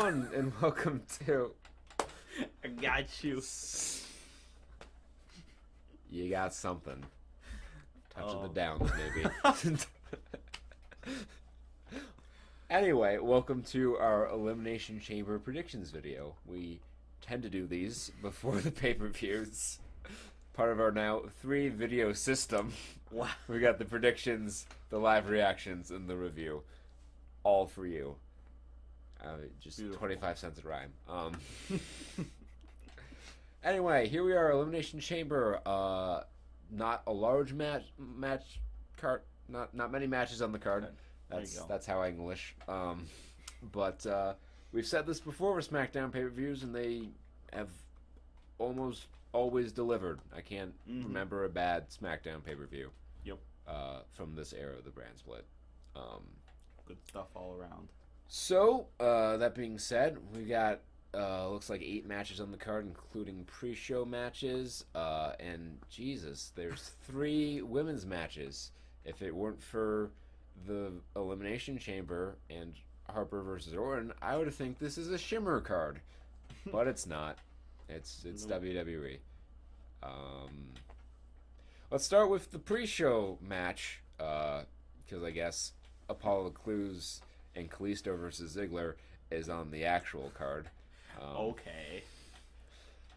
everyone, and welcome to... I got you. You got something. Touch of the Oh. downs, maybe. Anyway, welcome to our Elimination Chamber predictions video. We tend to do these before the pay-per-views. Part of our now 3-video system. Wow. We got the predictions, the live reactions, and the review. All for you. Just Beautiful. 25 cents a rhyme. Anyway, here we are, Elimination Chamber. Not a large match card. Not many matches on the card. That's how I English. But we've said this before with SmackDown pay-per-views, and they have almost always delivered. I can't remember a bad SmackDown pay-per-view. Yep. From this era of the brand split. Good stuff all around. So, that being said, we got looks like 8 matches on the card, including pre-show matches. And Jesus, there's 3 women's matches. If it weren't for the Elimination Chamber and Harper versus Orton, I would think this is a Shimmer card, but it's not. It's Nope. WWE. Let's start with the pre-show match, because I guess Apollo Crews and Kalisto versus Ziggler is on the actual card. Okay.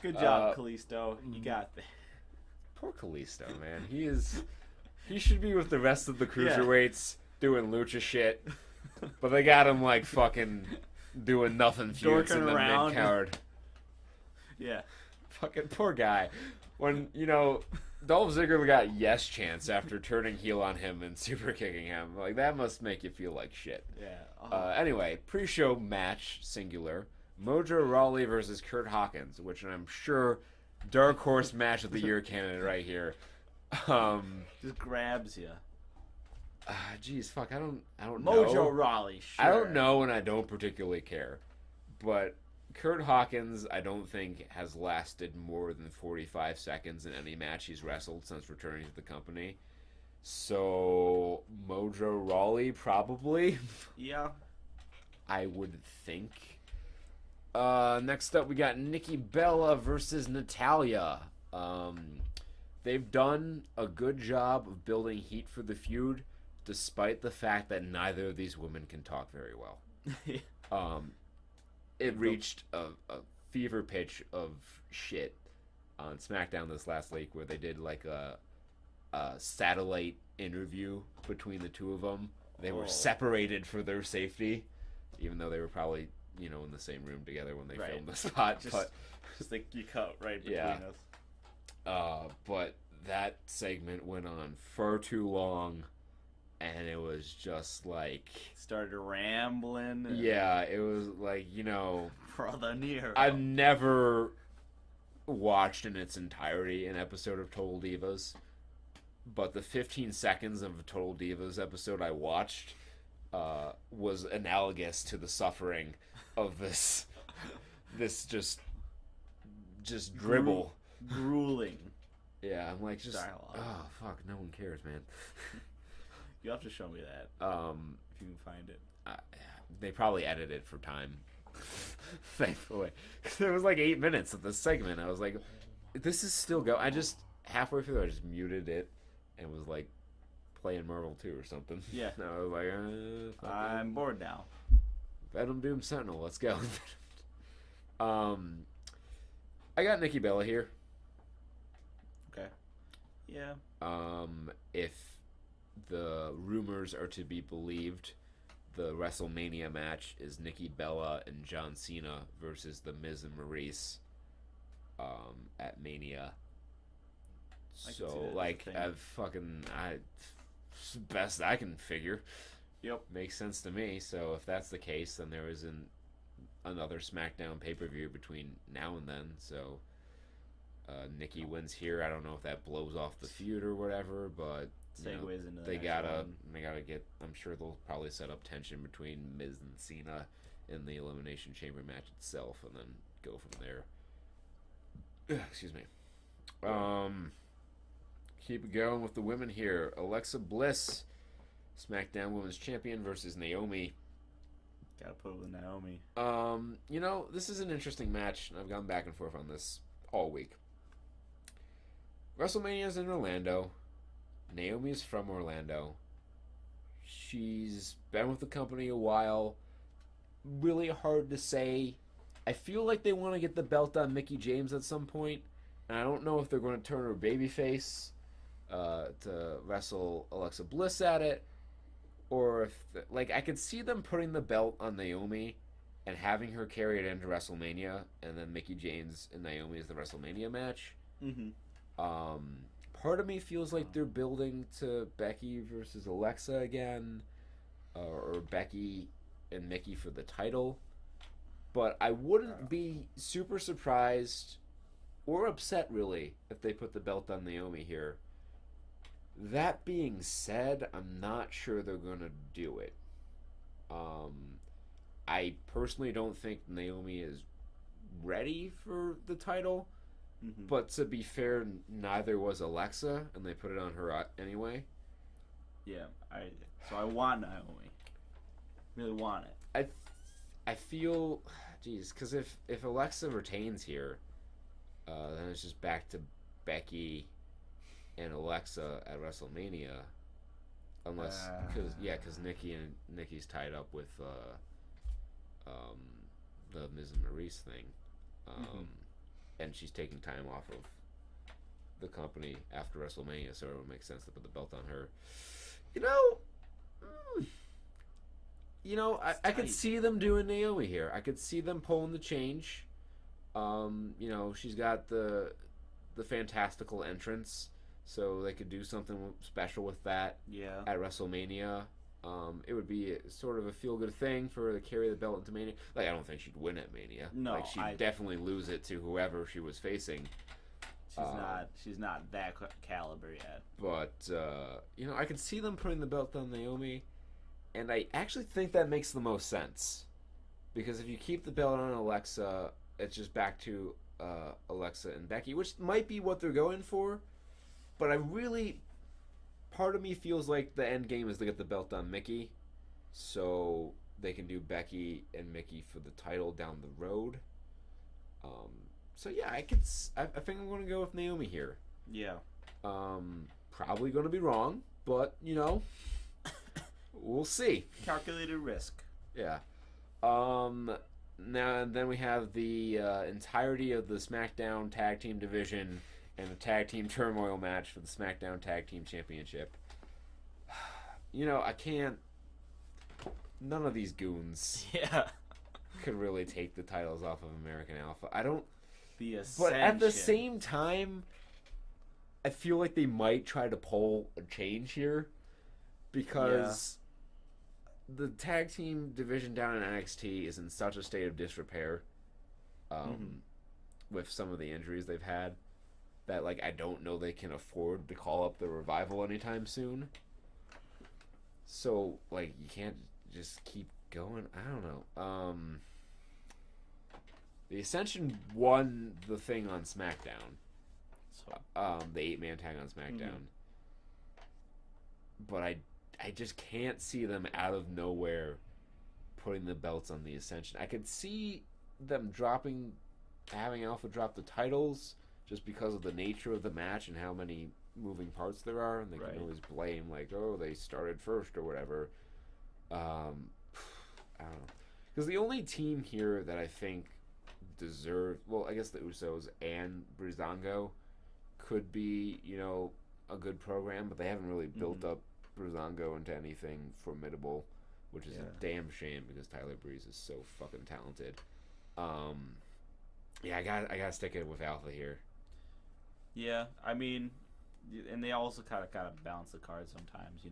Good job, Kalisto. You got this. Poor Kalisto, man. He should be with the rest of the cruiserweights doing lucha shit, but they got him like fucking doing nothing feuds in Dorking the around. mid-card. Yeah. Fucking poor guy. When, Dolph Ziggler got yes chance after turning heel on him and super kicking him. Like, that must make you feel like shit. Yeah. Anyway, pre-show match, singular. Mojo Rawley versus Kurt Hawkins, which I'm sure Dark Horse Match of the Year candidate right here. Just grabs you. Geez, fuck, I don't know. Mojo Rawley. Sure. I don't know, and I don't particularly care. But Kurt Hawkins, I don't think, has lasted more than 45 seconds in any match he's wrestled since returning to the company. So, Mojo Rawley, probably. Yeah. I would think. Next up, we got Nikki Bella versus Natalya. They've done a good job of building heat for the feud, despite the fact that neither of these women can talk very well. It reached a fever pitch of shit on SmackDown this last week, where they did like a satellite interview between the two of them. They were separated for their safety, even though they were probably in the same room together when they filmed the spot. Just like you cut right between us. But that segment went on far too long, and it was just like Started rambling. Yeah, it was like Brother Nero. I've never watched in its entirety an episode of Total Divas, but the 15 seconds of a Total Divas episode I watched was analogous to the suffering of this just dribble. Grueling. Yeah, I'm like Dialogue. oh fuck, no one cares, man. You have to show me that if you can find it. They probably edited it for time. Thankfully, there was like 8 minutes of this segment. I was like, this is still going. I just halfway through, I just muted it and was like playing Marvel 2 or something. Yeah. And I was like, fuck I'm bored now. Venom Doom Sentinel, let's go. I got Nikki Bella here. Okay. Yeah. If the rumors are to be believed, the WrestleMania match is Nikki Bella and John Cena versus The Miz and Maurice at Mania. So, like, best I can figure. Yep. Makes sense to me. So, if that's the case, then there isn't another SmackDown pay-per-view between now and then. So, Nikki wins here. I don't know if that blows off the feud or whatever, but Segues into the they next gotta one. get. I'm sure they'll probably set up tension between Miz and Cena in the Elimination Chamber match itself, and then go from there. Excuse me. Keep it going with the women here. Alexa Bliss, SmackDown Women's Champion versus Naomi. Gotta put it with Naomi. This is an interesting match, and I've gone back and forth on this all week. WrestleMania's in Orlando. Naomi's from Orlando. She's been with the company a while. Really hard to say. I feel like they want to get the belt on Mickie James at some point, and I don't know if they're going to turn her babyface to wrestle Alexa Bliss at it, or if I could see them putting the belt on Naomi and having her carry it into WrestleMania, and then Mickie James and Naomi is the WrestleMania match. Mm-hmm. Part of me feels like they're building to Becky versus Alexa again, or Becky and Mickie for the title. But I wouldn't be super surprised or upset, really, if they put the belt on Naomi here. That being said, I'm not sure they're going to do it. I personally don't think Naomi is ready for the title. Mm-hmm. But to be fair, neither was Alexa, and they put it on her anyway. Yeah, I want Naomi. Really want it. I feel, because if Alexa retains here, then it's just back to Becky and Alexa at WrestleMania, unless because Nikki's tied up with the Miz and Maurice thing. And she's taking time off of the company after WrestleMania, so it would make sense to put the belt on her. I could see them doing Naomi here. I could see them pulling the change. She's got the fantastical entrance, so they could do something special with that. Yeah. At WrestleMania. It would be sort of a feel-good thing for her to carry the belt into Mania. I don't think she'd win at Mania. No, she'd definitely lose it to whoever she was facing. She's not that caliber yet. But I could see them putting the belt on Naomi, and I actually think that makes the most sense, because if you keep the belt on Alexa, it's just back to Alexa and Becky, which might be what they're going for. But part of me feels like the end game is to get the belt on Mickie, so they can do Becky and Mickie for the title down the road. I think I'm going to go with Naomi here. Yeah. Probably going to be wrong, but we'll see. Calculated risk. Yeah. Now then we have the entirety of the SmackDown Tag Team division and a Tag Team Turmoil match for the SmackDown Tag Team Championship. I can't... None of these goons could really take the titles off of American Alpha. I don't... The Ascension. But at the same time, I feel like they might try to pull a change here, because the Tag Team division down in NXT is in such a state of disrepair with some of the injuries they've had, that I don't know they can afford to call up the Revival anytime soon. So you can't just keep going. I don't know. The Ascension won the thing on SmackDown. The 8-man tag on SmackDown. But I just can't see them out of nowhere putting the belts on the Ascension. I could see them having Alpha drop the titles, just because of the nature of the match and how many moving parts there are, and they can always blame they started first or whatever. I don't know, because the only team here that I think I guess the Usos and Breezango could be a good program, but they haven't really built up Breezango into anything formidable, which is a damn shame, because Tyler Breeze is so fucking talented. I gotta stick it with Alpha here. Yeah, I mean, and they also kind of gotta balance the cards sometimes,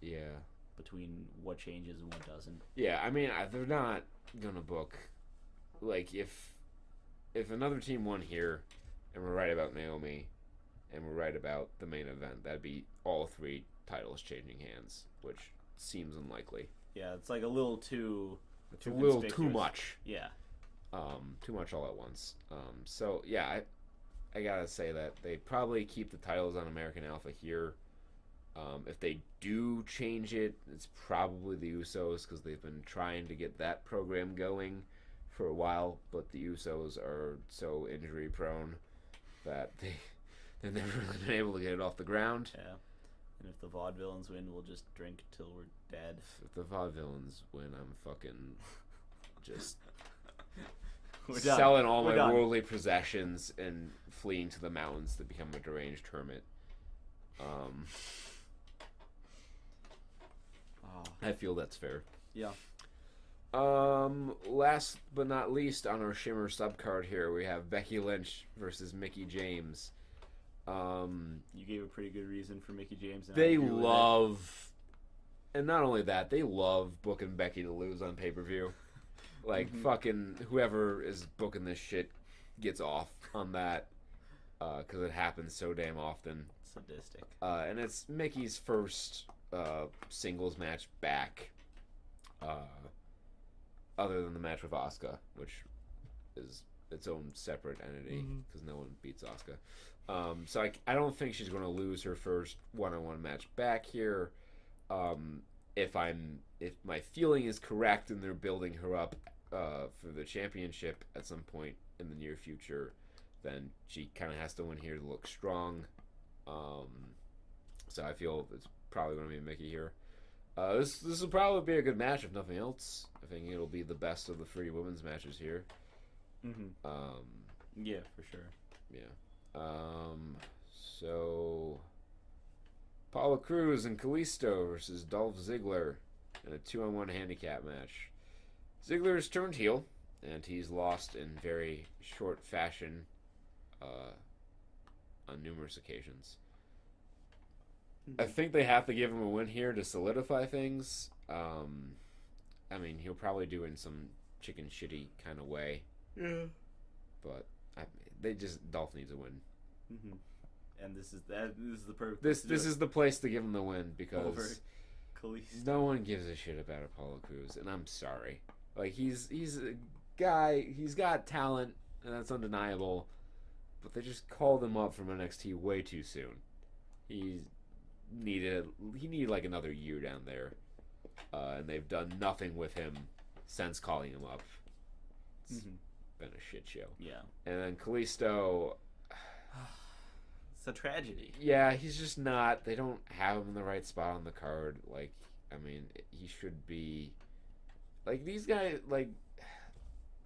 Yeah. Between what changes and what doesn't. Yeah, I mean, they're not gonna book if another team won here, and we're right about Naomi, and we're right about the main event, that'd be all 3 titles changing hands, which seems unlikely. Yeah, it's a little too. It's a little too much. Yeah. Too much all at once. I gotta say that they probably keep the titles on American Alpha here. If they do change it, it's probably the Usos because they've been trying to get that program going for a while, but the Usos are so injury prone that they've never really been able to get it off the ground. Yeah. And if the Vaudevillains win, we'll just drink till we're dead. If the Vaudevillains win, I'm fucking just We're done. selling all We're my done. worldly possessions and fleeing to the mountains to become a deranged hermit. I feel that's fair. Yeah. Last but not least on our Shimmer subcard here, we have Becky Lynch versus Mickie James. You gave a pretty good reason for Mickie James. And I They agree with love, and not only that, they love booking Becky to lose on pay-per-view. Like, fucking whoever is booking this shit gets off on that because it happens so damn often. it. Sadistic. And it's Mickey's first singles match back, other than the match with Asuka, which is its own separate entity because no one beats Asuka. So I don't think she's going to lose her first one-on-one match back here. If my feeling is correct and they're building her up for the championship at some point in the near future, then she kind of has to win here to look strong. So I feel it's probably going to be Mickie here. This will probably be a good match if nothing else. I think it'll be the best of the 3 women's matches here. Yeah, for sure. Yeah. So Apollo Crews and Kalisto versus Dolph Ziggler in a 2-on-1 handicap match. Ziggler's turned heel, and he's lost in very short fashion on numerous occasions. I think they have to give him a win here to solidify things. I mean, he'll probably do it in some chicken shitty kind of way. Yeah. But Dolph needs a win. And this is the perfect. This is the place to give him the win because over Kalisto. no one gives a shit about Apollo Crews, and I'm sorry. Like he's a guy, he's got talent, and that's undeniable. But they just called him up from NXT way too soon. He needed like another year down there, and they've done nothing with him since calling him up. It's been a shit show. Yeah. And then Kalisto. It's a tragedy. Yeah, he's just not. They don't have him in the right spot on the card. Like, I mean, he should be. Like, these guys, like,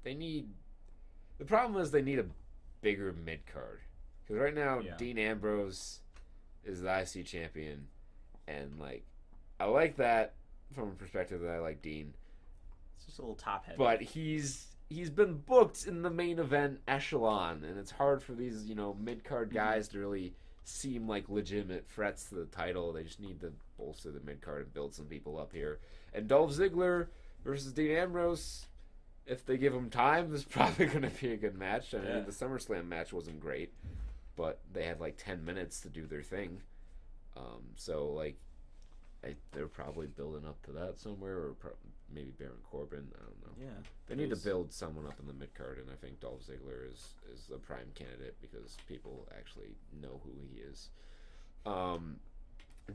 they need. The problem is they need a bigger mid card. Because right now, Dean Ambrose is the IC champion. And, like, I like that from a perspective that I like Dean. It's just a little top heavy. But he's been booked in the main event echelon, and it's hard for these, mid-card guys to really seem like legitimate threats to the title. They just need to bolster the mid-card and build some people up here. And Dolph Ziggler versus Dean Ambrose, if they give him time, is probably going to be a good match. I mean, the SummerSlam match wasn't great, but they had like 10 minutes to do their thing. So, like, they're probably building up to that somewhere, or maybe Baron Corbin. I don't know. Yeah, they need to build someone up in the mid card, and I think Dolph Ziggler is the prime candidate because people actually know who he is.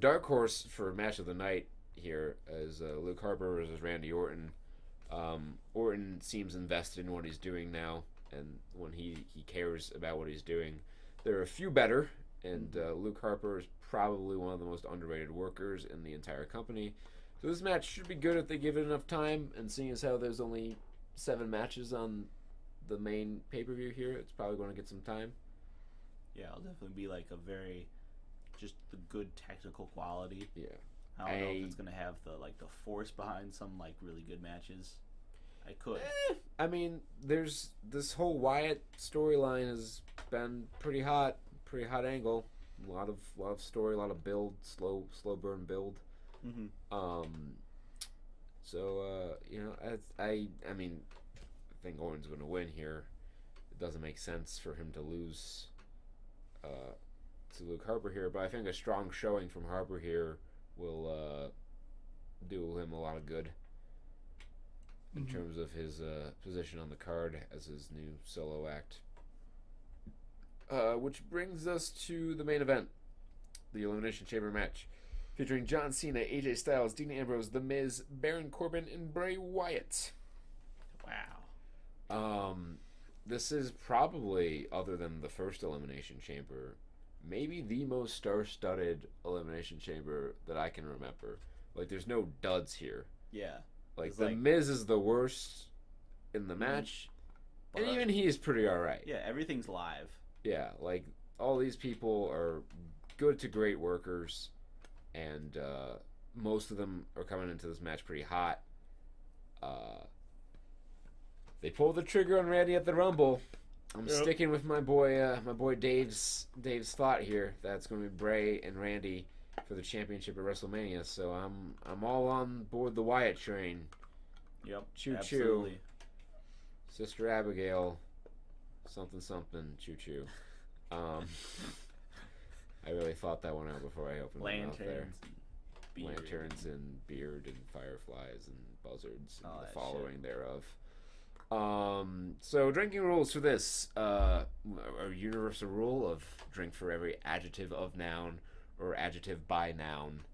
Dark horse for match of the night here is Luke Harper versus Randy Orton. Orton seems invested in what he's doing now, and when he cares about what he's doing, there are a few better. And Luke Harper is probably one of the most underrated workers in the entire company. So this match should be good if they give it enough time. And seeing as how there's only 7 matches on the main pay-per-view here, it's probably going to get some time. Yeah, it'll definitely be like just the good technical quality. Yeah. I don't know if it's going to have the force behind some really good matches. I could. I mean, there's this whole Wyatt storyline has been pretty hot angle. A lot of story, a lot of build, slow burn build. So I mean, I think Orton's going to win here. It doesn't make sense for him to lose to Luke Harper here, but I think a strong showing from Harper here will do him a lot of good in terms of his position on the card as his new solo act. Which brings us to the main event, the Elimination Chamber match. featuring John Cena, AJ Styles, Dean Ambrose, The Miz, Baron Corbin, and Bray Wyatt. Wow. This is probably, other than the first Elimination Chamber, maybe the most star-studded Elimination Chamber that I can remember. Like, there's no duds here. Yeah. Like, The Miz is the worst in the match, and even he's pretty alright. Yeah, everything's live. Yeah, like, all these people are good to great workers, and most of them are coming into this match pretty hot. They pulled the trigger on Randy at the Rumble. I'm sticking with my boy Dave's thought here. That's going to be Bray and Randy for the championship at WrestleMania. So I'm all on board the Wyatt train. Yep. Choo absolutely. choo. Sister Abigail. Something something. Choo choo. I really thought that one out before I opened my mouth there. Lanterns and beard and fireflies and buzzards and the following thereof. So drinking rules for this, a universal rule of drink for every adjective of noun or adjective by noun,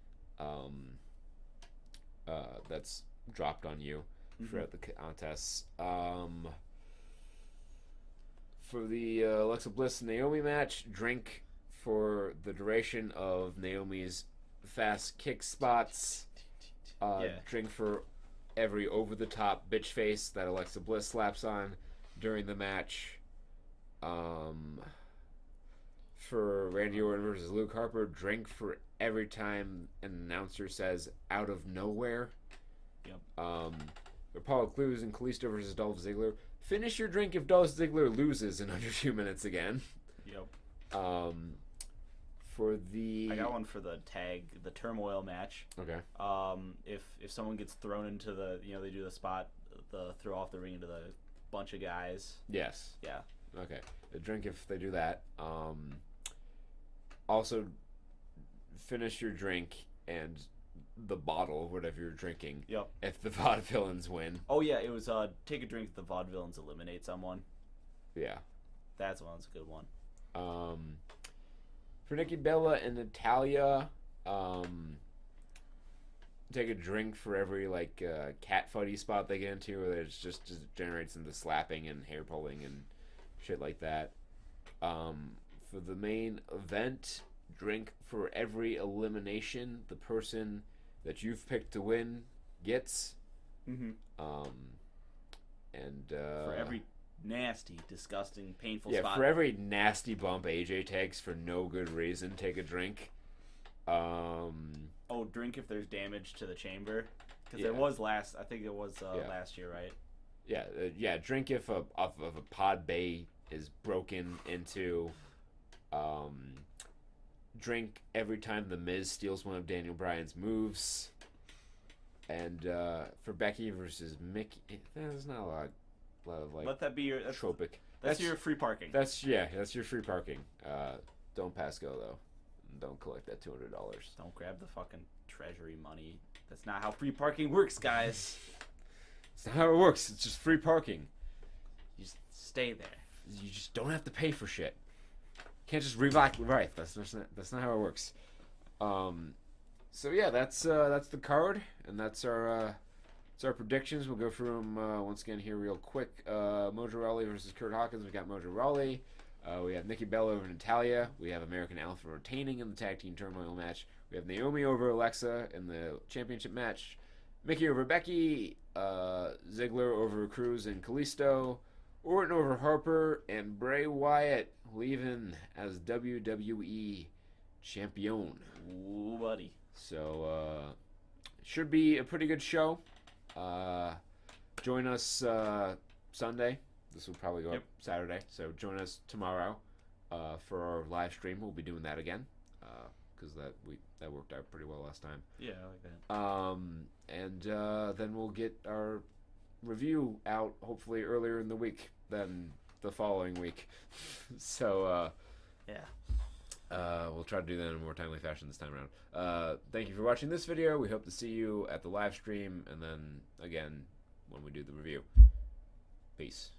that's dropped on you throughout the contests. For the Alexa Bliss Naomi match, drink for the duration of Naomi's fast kick spots. Drink for every over-the-top bitch face that Alexa Bliss slaps on during the match. For Randy Orton versus Luke Harper, drink for every time an announcer says "out of nowhere." Yep. For Paul Clues and Kalisto versus Dolph Ziggler, finish your drink if Dolph Ziggler loses in under 2 minutes again. Yep. For the... I got one for the turmoil match. Okay. If someone gets thrown into the, they do the spot, the throw off the ring into the bunch of guys. Yes. Yeah. Okay. A drink if they do that. Also, finish your drink and the bottle, whatever you're drinking. Yep. If the vaudevillains win. Oh yeah, it was take a drink if the vaudevillains eliminate someone. Yeah. That's a good one. For Nikki Bella and Natalya, take a drink for every cat fuddy spot they get into, where it just generates into slapping and hair pulling and shit like that. For the main event, drink for every elimination the person that you've picked to win gets. Mm-hmm. And for every nasty, disgusting, painful spot. Yeah, for every nasty bump AJ takes for no good reason, take a drink. Drink if there's damage to the chamber. Because there was last year, right? Yeah, drink if a pod bay is broken into. Drink every time the Miz steals one of Daniel Bryan's moves. And for Becky versus Mickey, there's not a lot of let that be your tropic. That's your free parking. That's your free parking. Don't pass go though. Don't collect that $200. Don't grab the fucking treasury money. That's not how free parking works, guys. It's not how it works. It's just free parking. You just stay there. You just don't have to pay for shit. You can't just revive. Right. That's not how it works. So yeah, that's the card, and that's our predictions. We'll go through them once again here real quick. Mojo Rawley versus Kurt Hawkins. We got Mojo Rawley. We have Nikki Bella over Natalya. We have American Alpha retaining in the tag team turmoil match. We have Naomi over Alexa in the championship match. Mickey over Becky. Ziggler over Cruz and Kalisto. Orton over Harper, and Bray Wyatt leaving as WWE champion. Ooh, buddy. So, should be a pretty good show. Join us Sunday. This will probably go up Saturday. So join us tomorrow for our live stream. We'll be doing that again because that worked out pretty well last time. Yeah, I like that. And then we'll get our review out hopefully earlier in the week than the following week. So we'll try to do that in a more timely fashion this time around. Thank you for watching this video. We hope to see you at the live stream and then again when we do the review. Peace.